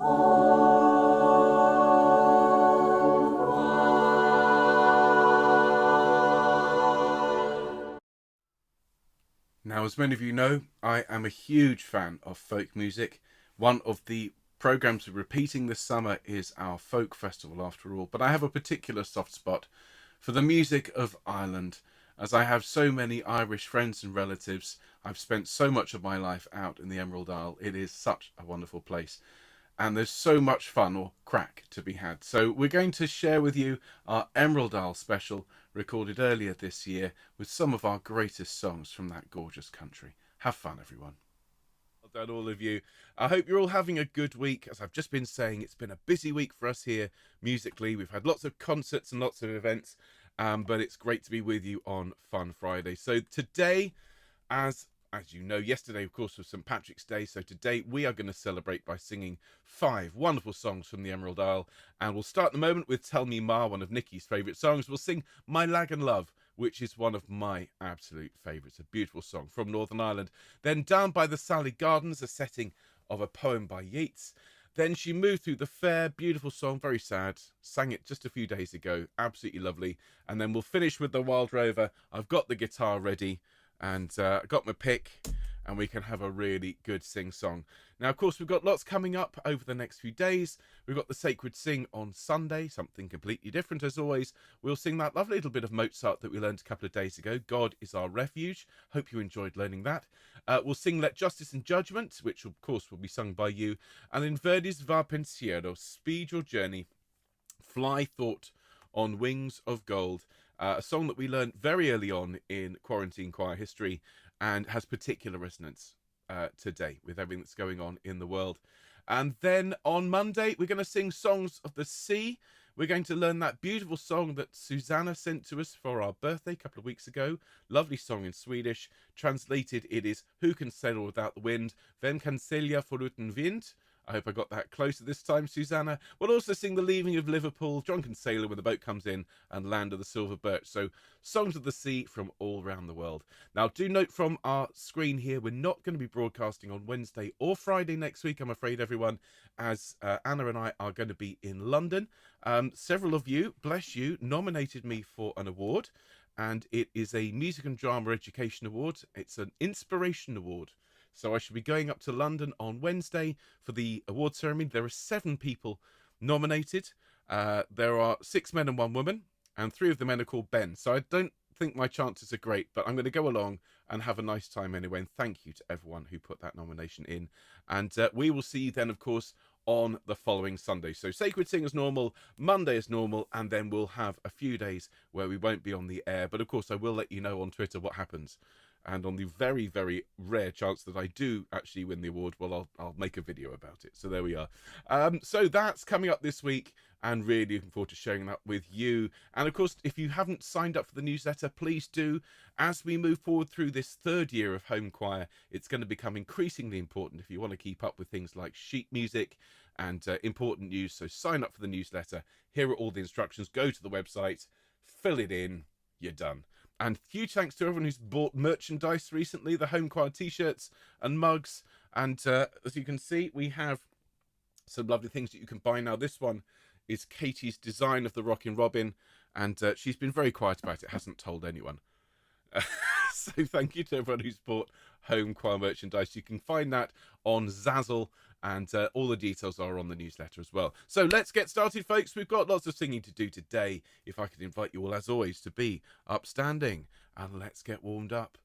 Now, as many of you know, I am a huge fan of folk music. One of the programmes we're repeating this summer is our folk festival, after all. But I have a particular soft spot for the music of Ireland, as I have so many Irish friends and relatives. I've spent so much of my life out in the Emerald Isle. It is such a wonderful place. And there's so much fun or crack to be had. So we're going to share with you our Emerald Isle special recorded earlier this year with some of our greatest songs from that gorgeous country. Have fun, everyone. Well done, all of you. I hope you're all having a good week. As I've just been saying, it's been a busy week for us here musically. We've had lots of concerts and lots of events, but it's great to be with you on Fun Friday. So today, as you know, yesterday, of course, was St. Patrick's Day. So today we are going to celebrate by singing 5 wonderful songs from the Emerald Isle. And we'll start the moment with Tell Me Ma, one of Nikki's favourite songs. We'll sing My Lagan Love, which is one of my absolute favourites. A beautiful song from Northern Ireland. Then Down by the Sally Gardens, a setting of a poem by Yeats. Then She Moved Through the Fair, beautiful song, very sad. Sang it just a few days ago, absolutely lovely. And then we'll finish with The Wild Rover. I've got the guitar ready and got my pick, and we can have a really good sing-song. Now, of course, we've got lots coming up over the next few days. We've got the Sacred Sing on Sunday, something completely different as always. We'll sing that lovely little bit of Mozart that we learned a couple of days ago, God is Our Refuge. Hope you enjoyed learning that. We'll sing Let Justice and Judgment, which of course will be sung by you. And then Verdi's Va Pensiero, Speed Your Journey, Fly Thought on Wings of Gold. A song that we learned very early on in quarantine choir history and has particular resonance today with everything that's going on in the world. And then on Monday, we're going to sing Songs of the Sea. We're going to learn that beautiful song that Susanna sent to us for our birthday a couple of weeks ago. Lovely song in Swedish. Translated, it is Who Can Sail Without the Wind? Vem kan sälja förutan vind? I hope I got that closer this time, Susanna. We'll also sing The Leaving of Liverpool, Drunken Sailor when the boat comes in, and Land of the Silver Birch. So songs of the sea from all around the world. Now, do note from our screen here, we're not going to be broadcasting on Wednesday or Friday next week, I'm afraid, everyone, as Anna and I are going to be in London. Several of you, bless you, nominated me for an award, and it is a Music and Drama Education Award. It's an Inspiration Award. So I should be going up to London on Wednesday for the award ceremony. There are 7 people nominated. There are 6 men and 1 woman, and 3 of the men are called Ben. So I don't think my chances are great, but I'm going to go along and have a nice time anyway. And thank you to everyone who put that nomination in. And we will see you then, of course, on the following Sunday. So Sacred Sing as normal, Monday as normal, and then we'll have a few days where we won't be on the air. But of course, I will let you know on Twitter what happens. And on the very, very rare chance that I do actually win the award, well, I'll make a video about it. So there we are. So that's coming up this week, and really looking forward to sharing that with you. And of course, if you haven't signed up for the newsletter, please do. As we move forward through this 3rd year of Homechoir, it's going to become increasingly important if you want to keep up with things like sheet music and important news. So sign up for the newsletter. Here are all the instructions. Go to the website, fill it in, you're done. And huge thanks to everyone who's bought merchandise recently, the Homechoir t-shirts and mugs. And as you can see, we have some lovely things that you can buy now. This one is Katie's design of the Rockin' Robin, and she's been very quiet about it, hasn't told anyone. So thank you to everyone who's bought Homechoir merchandise. You can find that on Zazzle, and all the details are on the newsletter as well. So let's get started, folks. We've got lots of singing to do today. If I could invite you all, as always, to be upstanding, and let's get warmed up.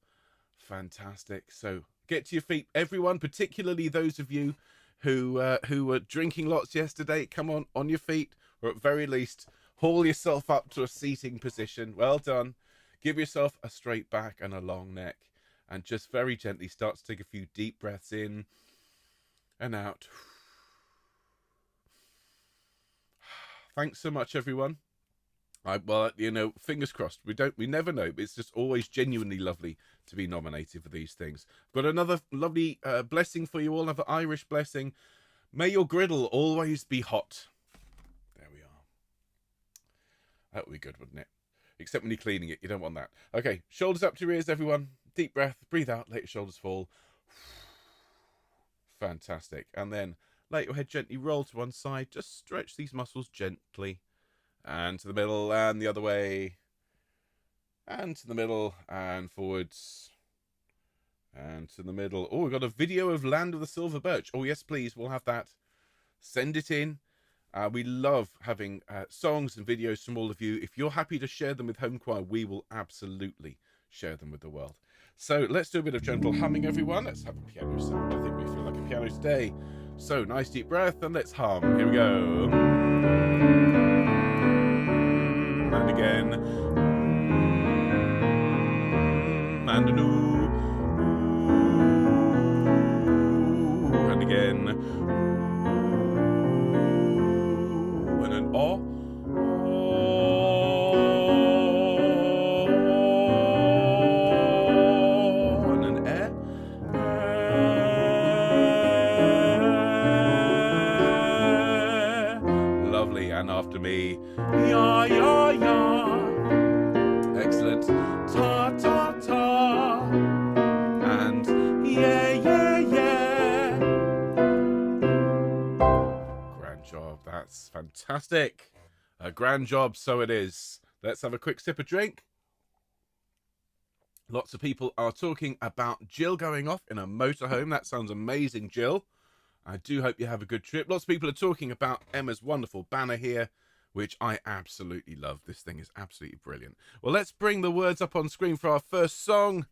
Fantastic. So get to your feet, everyone, particularly those of you who were drinking lots yesterday. Come on your feet, or at very least, haul yourself up to a seating position. Well done. Give yourself a straight back and a long neck, and just very gently start to take a few deep breaths in and out. Thanks so much, everyone. Well, you know, fingers crossed. We never know, but it's just always genuinely lovely to be nominated for these things. I've got another lovely blessing for you all, another Irish blessing. May your griddle always be hot. There we are. That would be good, wouldn't it? Except when you're cleaning it, you don't want that. Okay, shoulders up to your ears, everyone. Deep breath, breathe out, let your shoulders fall. Fantastic. And then Let your head gently roll to one side. Just stretch these muscles gently. And to the middle, and the other way. And to the middle, and forwards. And to the middle. Oh, we've got a video of Land of the Silver Birch. Oh, yes, please. We'll have that. Send it in. We love having songs and videos from all of you. If you're happy to share them with Homechoir, we will absolutely share them with the world. So let's do a bit of gentle humming, everyone. Let's have a piano sound. I think we feel like a piano today. So nice deep breath, and let's hum. Here we go. And again. And an ooh. And again. And an oh. And an eh. Lovely. And after me. Ya, ya, ya. Excellent. Ta, ta, ta. And yeah, yeah, yeah. Grand job. That's fantastic. A grand job, so it is. Let's have a quick sip of drink. Lots of people are talking about Jill going off in a motorhome. That sounds amazing, Jill. I do hope you have a good trip. Lots of people are talking about Emma's wonderful banner here, which I absolutely love. This thing is absolutely brilliant. Well, let's bring the words up on screen for our first song.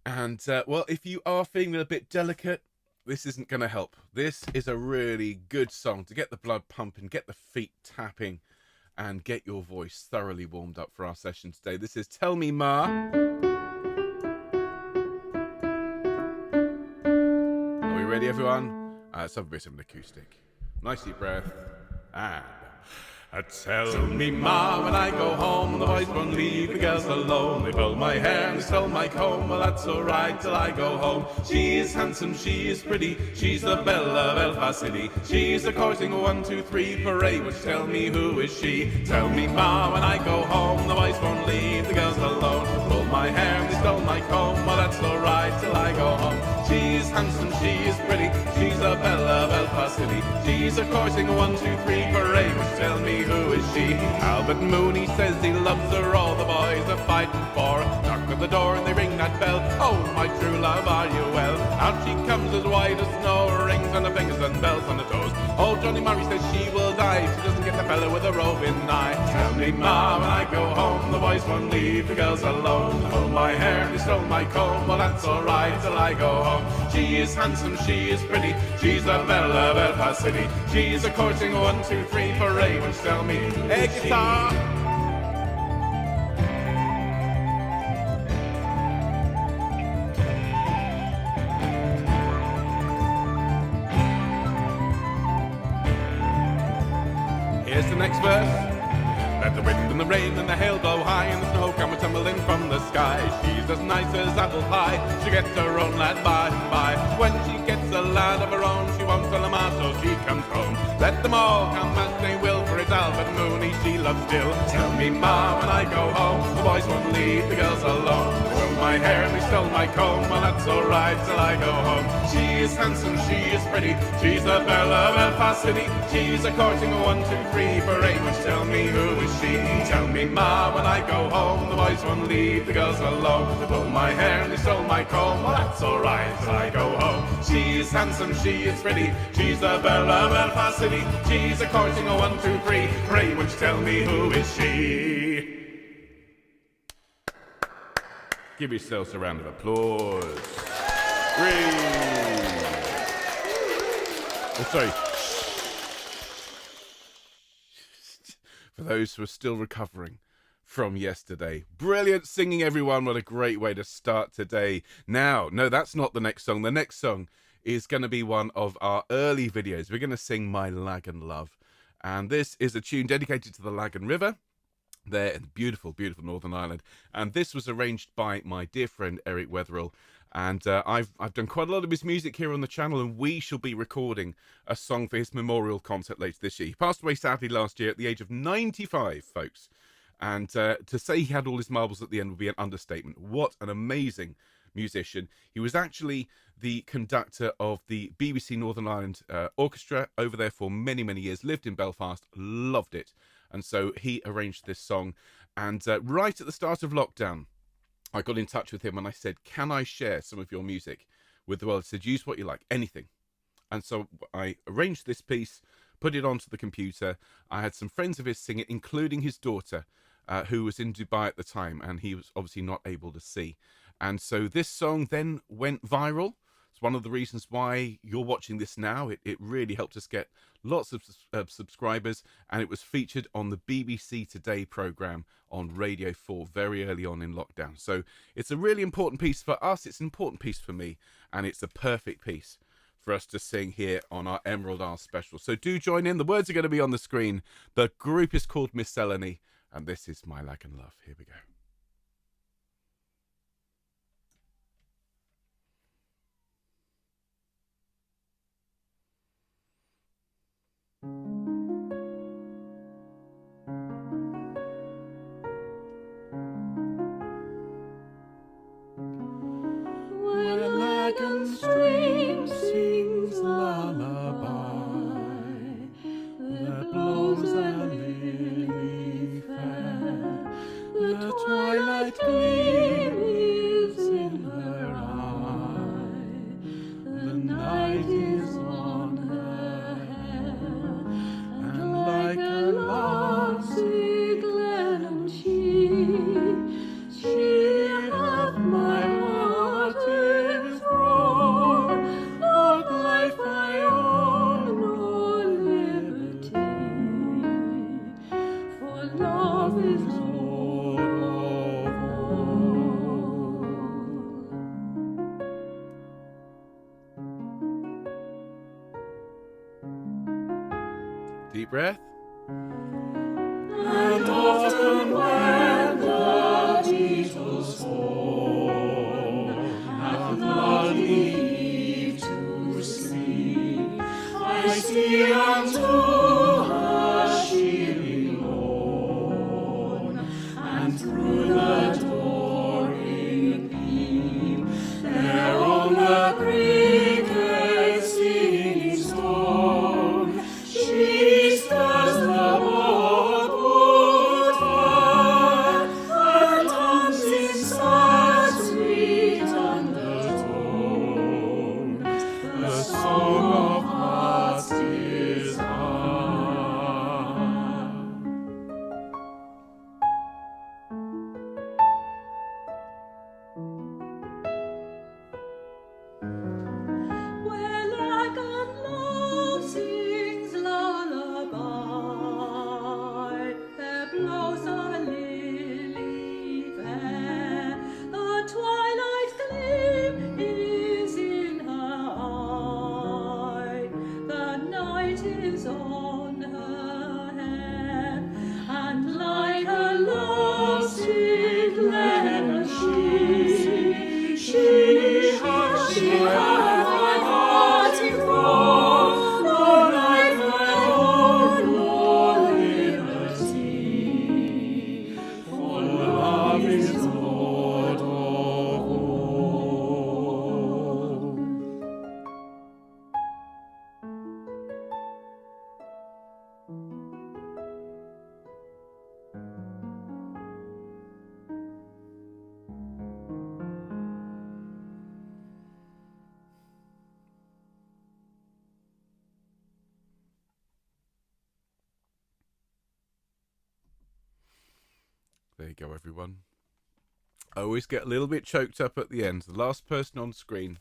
And, well, if you are feeling a bit delicate, this isn't going to help. This is a really good song to get the blood pumping, get the feet tapping, and get your voice thoroughly warmed up for our session today. This is Tell Me Ma. Are we ready, everyone? Let's have a bit of an acoustic. Nice deep breath. And tell me, Ma, when I go home, the boys won't leave the girls alone. They pull my hair and they stole my comb. Well, that's alright till I go home. She is handsome, she is pretty, she's the belle of Belfast City. She's a courting 1, 2, 3 parade, which tell me who is she. Tell me, Ma, when I go home, the boys won't leave the girls alone. They pull my hair and they stole my comb. Well, that's alright till I go home. She is handsome, she is pretty, she's the belle of Belfast City. She's a courting 1, 2, 3 parade, which tell me who is she? Albert Mooney says he loves her, all the boys are fighting for her. Knock at the door and they ring that bell. Oh, my true love, are you well? Out she comes as white as snow, rings on her fingers and bells on her toes. Old Johnny Murray says she will die if she doesn't get the fella with a roving eye. Tell me, Ma, when I go home, the boys won't leave the girls alone. They pull my hair, they stole my comb. Well, that's alright till I go home. She is handsome, she is pretty, she's the belle of Belfast City. She's a courting 1, 2, 3 parade, which tell me, hey, guitar. Here's the next verse. Let the wind and the rain and the hail blow high, and the snow come tumbling from the sky. She's as nice as apple pie, she gets her own lad by and by. When she gets a lad of her own, she won't tell them out till she comes home. Let them all come as they will, for it's Albert Mooney she loves still. Tell me, Ma, when I go home, the boys won't leave the girls alone. They pulled my hair and they stole my comb. Well, that's alright till I go home. She is handsome, she is pretty, she's the belle of Belfast City. She's a courting 1, 2, 3 parade, which tell me who is she. Tell me, Ma, when I go home, the boys won't leave the girls alone. They pulled my hair and they stole my comb. Well, that's alright till I go home. She is handsome, she is pretty, she's the belle of Belfast City. She's a courting 1, 2, 3 parade, which tell me who is she. Give yourselves a round of applause. Oh, sorry. For those who are still recovering from yesterday. Brilliant singing, everyone. What a great way to start today. Now, no, that's not the next song. The next song is going to be one of our early videos. We're going to sing My Lagan Love. And this is a tune dedicated to the Lagan River there in beautiful, beautiful Northern Ireland. And this was arranged by my dear friend Eric Wetherill. And I've done quite a lot of his music here on the channel, and we shall be recording a song for his memorial concert later this year. He passed away sadly last year at the age of 95, folks. And to say he had all his marbles at the end would be an understatement. What an amazing musician. He was actually the conductor of the BBC Northern Ireland Orchestra over there for many, many years, lived in Belfast, loved it. And so he arranged this song. And right at the start of lockdown, I got in touch with him and I said, can I share some of your music with the world? He said, use what you like, anything. And so I arranged this piece, put it onto the computer. I had some friends of his sing it, including his daughter, who was in Dubai at the time, and he was obviously not able to see. And so this song then went viral. It's one of the reasons why you're watching this now. It really helped us get lots of subscribers, and it was featured on the BBC Today programme on Radio 4 very early on in lockdown. So it's a really important piece for us, it's an important piece for me, and it's a perfect piece for us to sing here on our Emerald Isle special. So do join in. The words are going to be on the screen. The group is called Miscellany, and this is My Lag and Love. Here we go. When Lagan stream sings lullaby, that blows a lily fair, the twilight gleam is in her eye, the night is on her hair, and like a lassie glen she hath my heart is wrong, not life I own, nor liberty, for love is Lord of all. Deep breath. And often when the beetles fall, hath bloody Eve to sleep, I see unto her she born, and through the dooring peep, there on the cricket singing stone, she stirs the boardwood fire, and hums in sad sweet undertone the song of heart's desire. Where Lagan love sings lullaby, there blows a lily fair, the twilight gleam is in her eye, the night is on her hair, and like a lassie glen she hath my heart in thrall, nor life I own, nor liberty, for love is Lord of all. There you go, everyone. I always get a little bit choked up at the end. The last person on screen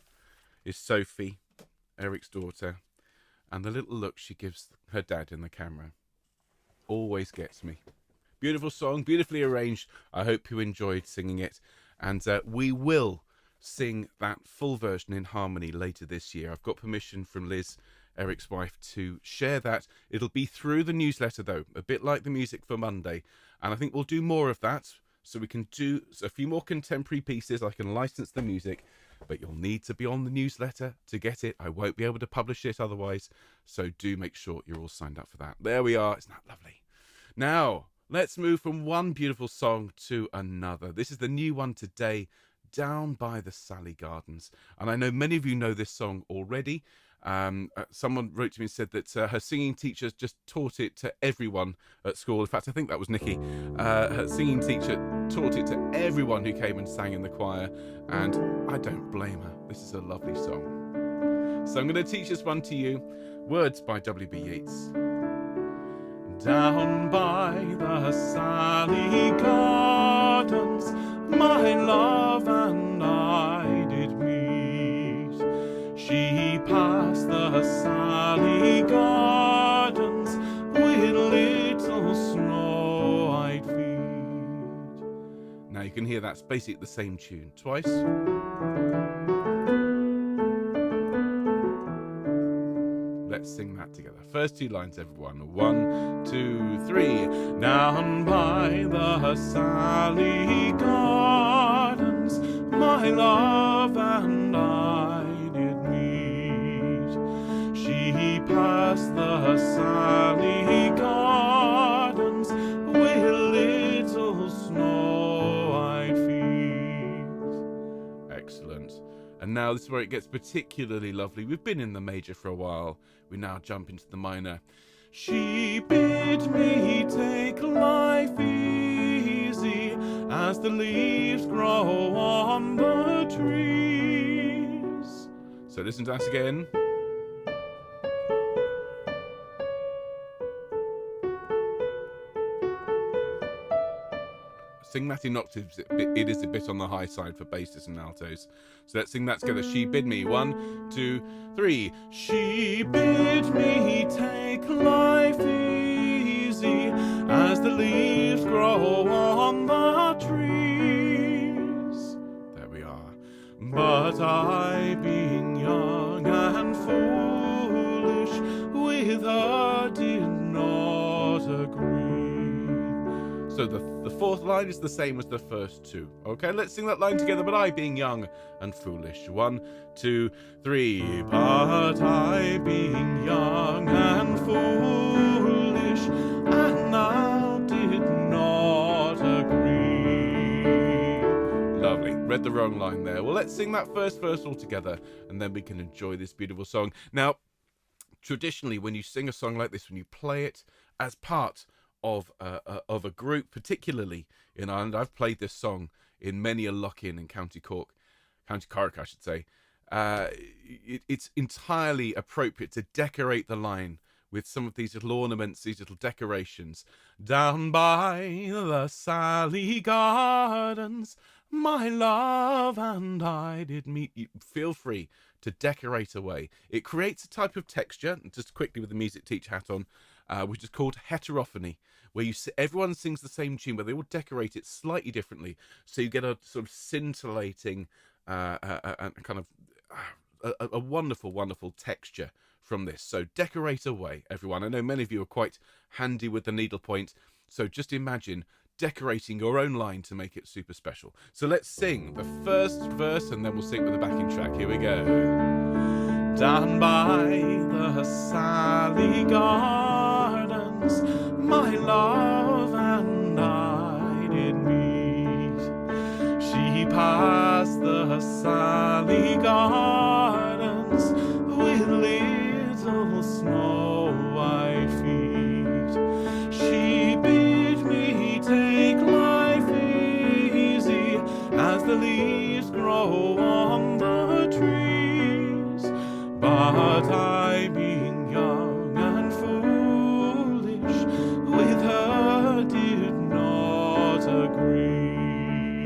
is Sophie, Eric's daughter, and the little look she gives her dad in the camera always gets me. Beautiful song, beautifully arranged. I hope you enjoyed singing it, and we will sing that full version in harmony later this year. I've got permission from Liz, Eric's wife, to share that. It'll be through the newsletter though, a bit like the music for Monday, and I think we'll do more of that, so we can do a few more contemporary pieces. I can license the music, but you'll need to be on the newsletter to get it. I won't be able to publish it otherwise, so do make sure you're all signed up for that. There we are. Isn't that lovely? Now let's move from one beautiful song to another. This is the new one today, Down by the Sally Gardens. And I know many of you know this song already. Someone wrote to me and said that her singing teacher just taught it to everyone at school. In fact, I think that was Nikki. Her singing teacher taught it to everyone who came and sang in the choir, and I don't blame her. This is a lovely song. So I'm going to teach this one to you. Words by W.B. Yeats. Down by the Sally Gardens, my love and I did meet. She passed the Sally Gardens with little snow-white feet. Now you can hear that's basically the same tune twice. Let's sing that together. First two lines, everyone. 1, 2, 3. Down by the Sally Gardens, my love and I did meet. She passed the Sally Gardens with little snow-white feet. Excellent. And now this is where it gets particularly lovely. We've been in the major for a while. We now jump into the minor. She bid me take life easy as the leaves grow on the trees. So listen to that again. Sing that in octaves. It is a bit on the high side for basses and altos. So let's sing that together. She bid me. 1, 2, 3. She bid me take life easy as the leaves grow on the trees. There we are. But I, being young and foolish, with her did not agree. So the fourth line is the same as the first two. Okay, let's sing that line together. But I, being young and foolish. 1, 2, 3. But I, being young and foolish, and now did not agree. Lovely. Read the wrong line there. Well, let's sing that first verse all together, and then we can enjoy this beautiful song. Now, traditionally, when you sing a song like this, when you play it as part of a group, particularly in Ireland. I've played this song in many a lock-in in County Craic, I should say. It's entirely appropriate to decorate the line with some of these little ornaments, these little decorations. Down by the Sally Gardens, my love and I did meet. You feel free to decorate away. It creates a type of texture, just quickly with the music teacher hat on, which is called heterophony, where everyone sings the same tune, but they all decorate it slightly differently. So you get a sort of scintillating, a wonderful, wonderful texture from this. So decorate away, everyone. I know many of you are quite handy with the needlepoint, so just imagine decorating your own line to make it super special. So let's sing the first verse, and then we'll sing with the backing track. Here we go. Down by the Sally Gardens, my love and I did meet. She passed the Sally Gardens with little snow-white feet. She bid me take life easy as the leaves grow on the trees. But I, being young and foolish, with her did not agree.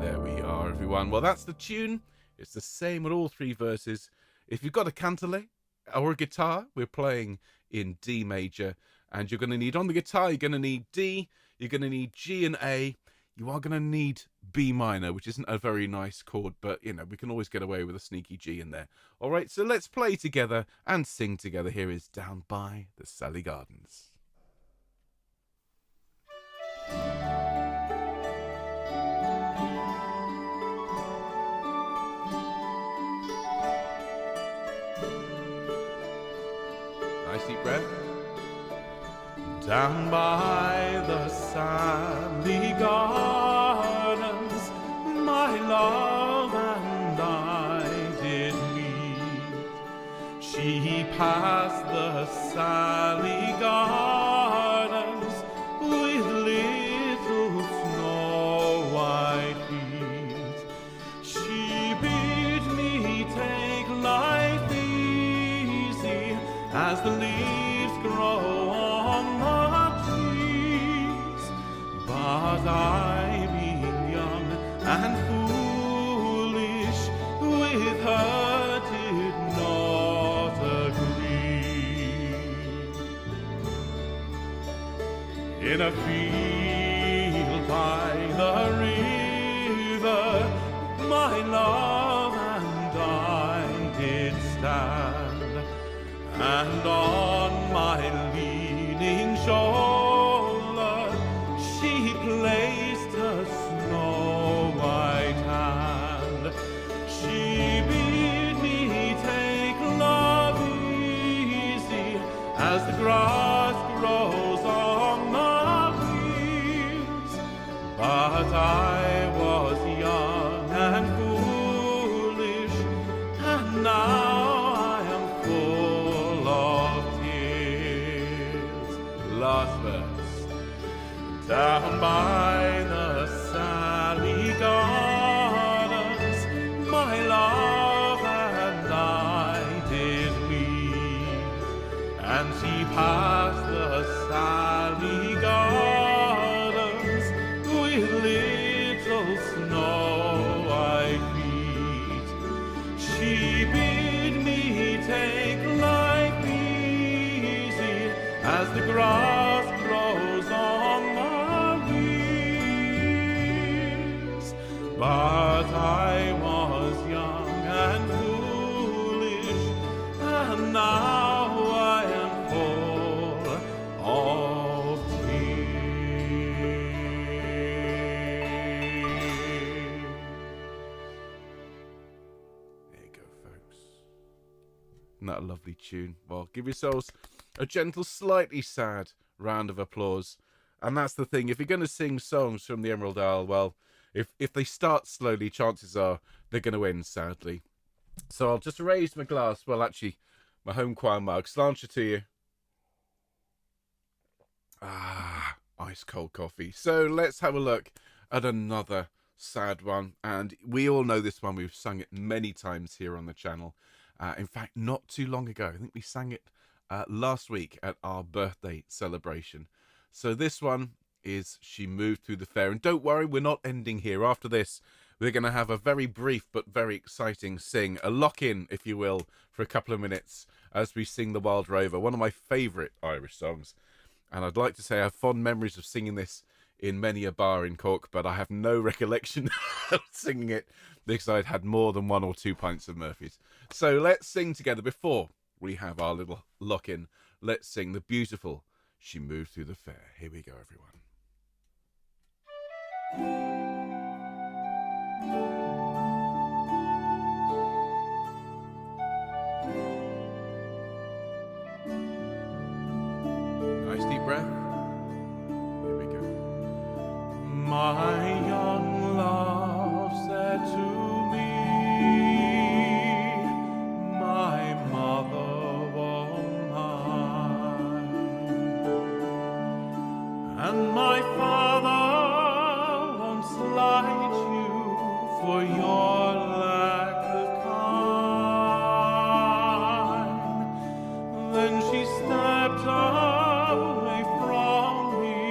There we are, everyone. Well, that's the tune. It's the same with all three verses. If you've got a cantaloupe or a guitar, we're playing in D major. And you're going to need, on the guitar, you're going to need D, you're going to need G and A. You are going to need B minor, which isn't a very nice chord, but, you know, we can always get away with a sneaky G in there. All right, so let's play together and sing together. Here is Down by the Sally Gardens. Nice deep breath. Down by the Sally Gardens, She passed the Sally Gardens with little snow white feet. She bid me take life easy as the leaves grow on the trees. But I, being young and foolish, with her did not agree. In a field by the river, my love and I did stand, and on my leaning shoulder she placed her snow white hand. She bid me take love easy as the grass grows on the fields. But I was young and foolish, and now I am full of tears. Last verse. Down by the Sally Gardens, my love and I did meet, and she passed the Sally Gardens with little snow white feet. She bid me take life easy as the grass grows on the reeds. But I was young and foolish, and now I am full of tears. There you go, folks. Isn't that a lovely tune? Well, give yourselves a gentle, slightly sad round of applause. And that's the thing, if you're going to sing songs from the Emerald Isle, well, if they start slowly, chances are they're going to end sadly. So I'll just raise my glass, well, actually, my Homechoir mug, slancher to you. Ah, ice cold coffee. So let's have a look at another sad one. And we all know this one, we've sung it many times here on the channel. In fact, not too long ago, I think we sang it last week at our birthday celebration. So this one is She Moved Through the Fair. And don't worry, we're not ending here. After this, we're going to have a very brief but very exciting sing, a lock-in, if you will, for a couple of minutes as we sing The Wild Rover, one of my favourite Irish songs. And I'd like to say I have fond memories of singing this in many a bar in Cork, but I have no recollection of singing it because I'd had more than 1 or 2 pints of Murphy's. So let's sing together before we have our little lock-in. Let's sing the beautiful She Moved Through the Fair. Here we go, everyone. Nice deep breath. Here we go. My young love said to me, my mother mine, and my father won't slight you for your lack of kind. Then she stepped away from me,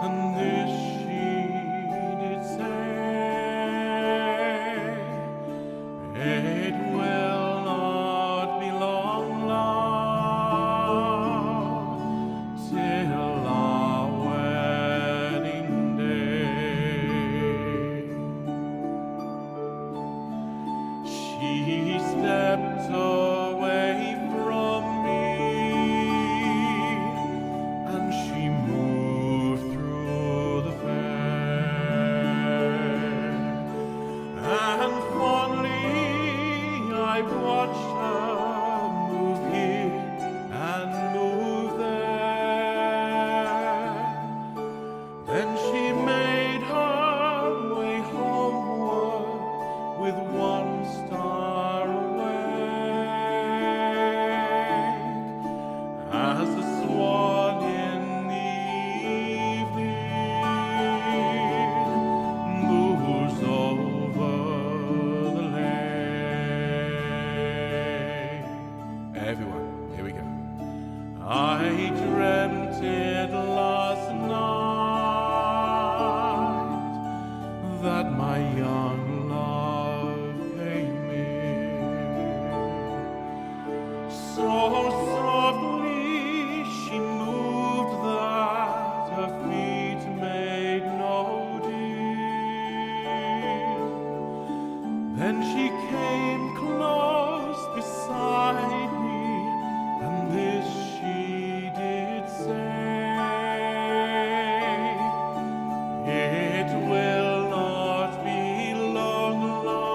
and this she did say, it will not be long, love, till our wedding day. She stepped away from me, and she moved through the fair, and fondly I watched her move here and move there. Then she made her way homeward with one star away. I dreamt it last night, that my young love came in. So softly she moved that her feet made no din. Then she came close beside me, and this she did say: it will not be long, love,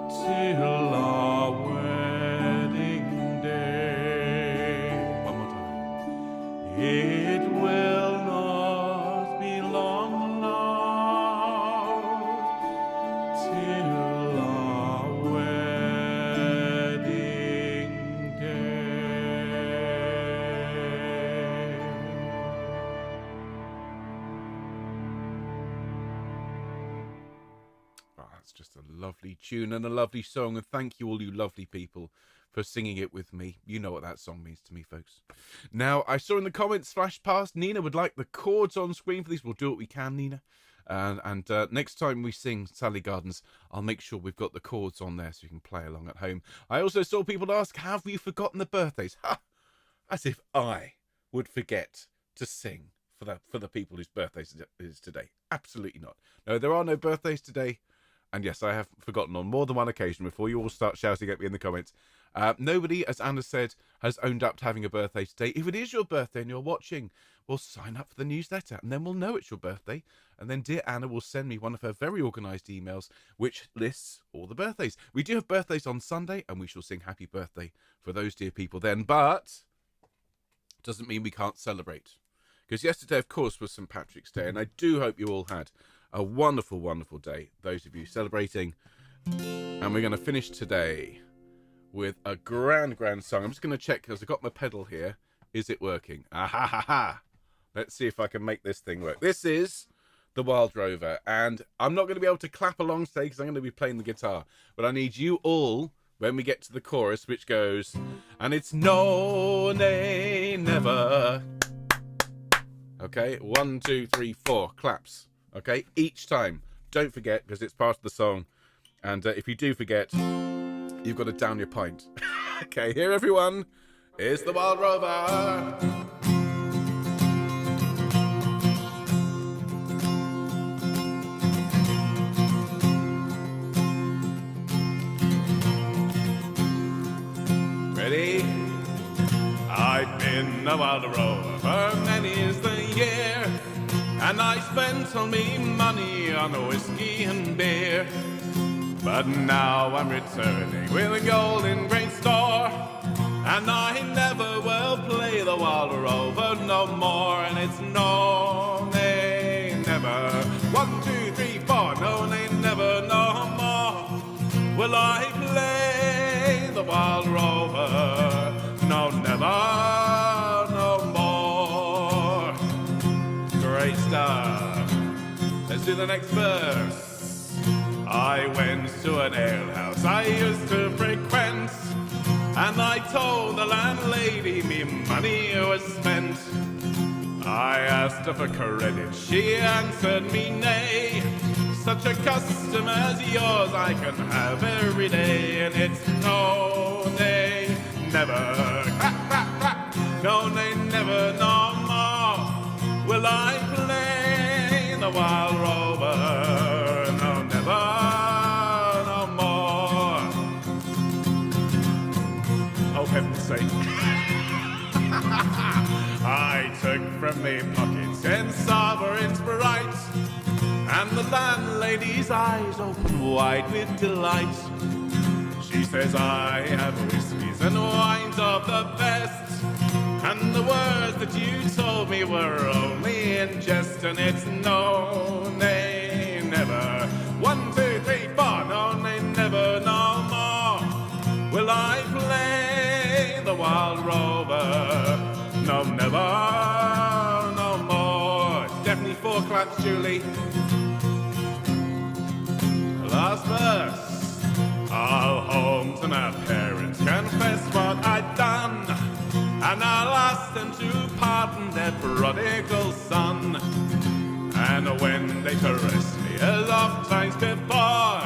till our wedding day. One more time. It will not be long, love, till our wedding day. Oh, that's just a lovely tune and a lovely song, and thank you all you lovely people for singing it with me. You know what that song means to me, folks. Now, I saw in the comments flash past, Nina would like the chords on screen for these. We'll do what we can, Nina. And next time we sing Sally Gardens, I'll make sure we've got the chords on there so you can play along at home. I also saw people ask, have you forgotten the birthdays? Ha! As if I would forget to sing for the people whose birthdays it is today. Absolutely not. No, there are no birthdays today. And yes, I have forgotten on more than one occasion before you all start shouting at me in the comments. Nobody, as Anna said, has owned up to having a birthday today. If it is your birthday and you're watching, well, sign up for the newsletter and then we'll know it's your birthday. And then dear Anna will send me one of her very organised emails which lists all the birthdays. We do have birthdays on Sunday and we shall sing happy birthday for those dear people then. But it doesn't mean we can't celebrate. Because yesterday, of course, was St. Patrick's Day. And I do hope you all had a wonderful, wonderful day, those of you celebrating. And we're going to finish today with a grand, grand song. I'm just going to check because I've got my pedal here. Is it working? Ah ha ha ha. Let's see if I can make this thing work. This is The Wild Rover. And I'm not going to be able to clap along today because I'm going to be playing the guitar. But I need you all, when we get to the chorus, which goes, and it's no, nay, never. Okay, 1, 2, 3, 4 claps. Okay, each time. Don't forget, because it's part of the song. And if you do forget, you've got to down your pint. Okay, here everyone is The Wild Rover. Ready? I've been a wild rover for many's the year, and I spent all me money on whiskey and beer. But now I'm returning with a golden great store, and I never will play the wild rover no more. And it's no, nay, never. 1, 2, 3, 4. No, nay, never, no more will I play the wild rover. No, never, no more. Great stuff. Let's do the next verse. I went to an alehouse I used to frequent, and I told the landlady me money was spent. I asked her for credit, she answered me nay. Such a custom as yours I can have every day. And it's no, nay, never. No, nay, never, no more will I play the wild rover. No, never, no more. Oh, heaven's sake. I took from me pockets 10 sovereigns bright, and the landlady's eyes opened wide with delight. She says, I have whiskies and wines of the best, and the words that you told me were only in jest. And it's no, nay, never. 1, 2, 3, 4. No, nay, never, no more will I play the wild rover. No, never, no more. It's definitely 4 claps, Julie. Last verse. I'll home to my parents, confess what I'd done. them to pardon their prodigal son. And when they caress me as oft times before,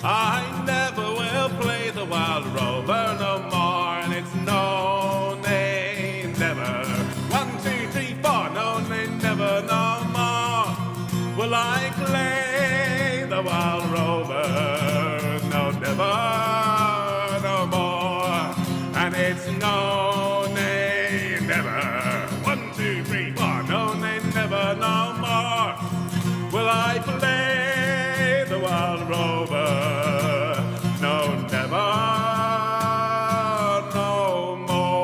I never will play the wild rover no more. And it's no, nay, never. 1, 2, 3, 4, no, nay, never, no more will I play the wild rover. No, never, no more. And it's no, nay, never. 1, 2, 3, 4, no, nay, never, no more will I play the wild rover. No, never, no more.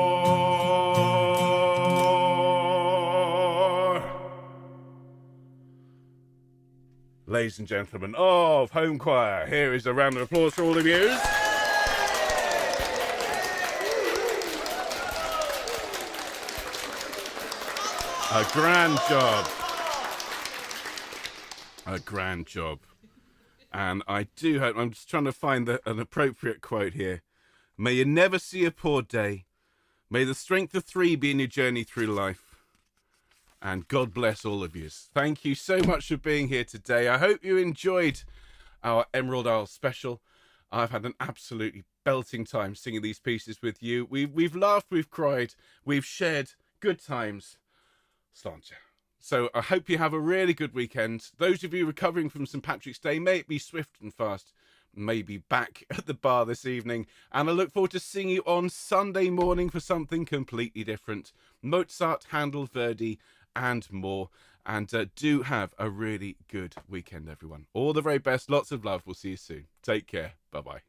Ladies and gentlemen of Homechoir, here is a round of applause for all of you. A grand job. A grand job. And I do hope, I'm just trying to find an appropriate quote here. May you never see a poor day. May the strength of 3 be in your journey through life. And God bless all of you. Thank you so much for being here today. I hope you enjoyed our Emerald Isle special. I've had an absolutely belting time singing these pieces with you. We've laughed, we've cried, we've shared good times. Sláinte. So I hope you have a really good weekend. Those of you recovering from St. Patrick's Day, may it be swift and fast. Maybe back at the bar this evening. And I look forward to seeing you on Sunday morning for something completely different. Mozart, Handel, Verdi, and more. And do have a really good weekend, everyone. All the very best. Lots of love. We'll see you soon. Take care. Bye-bye.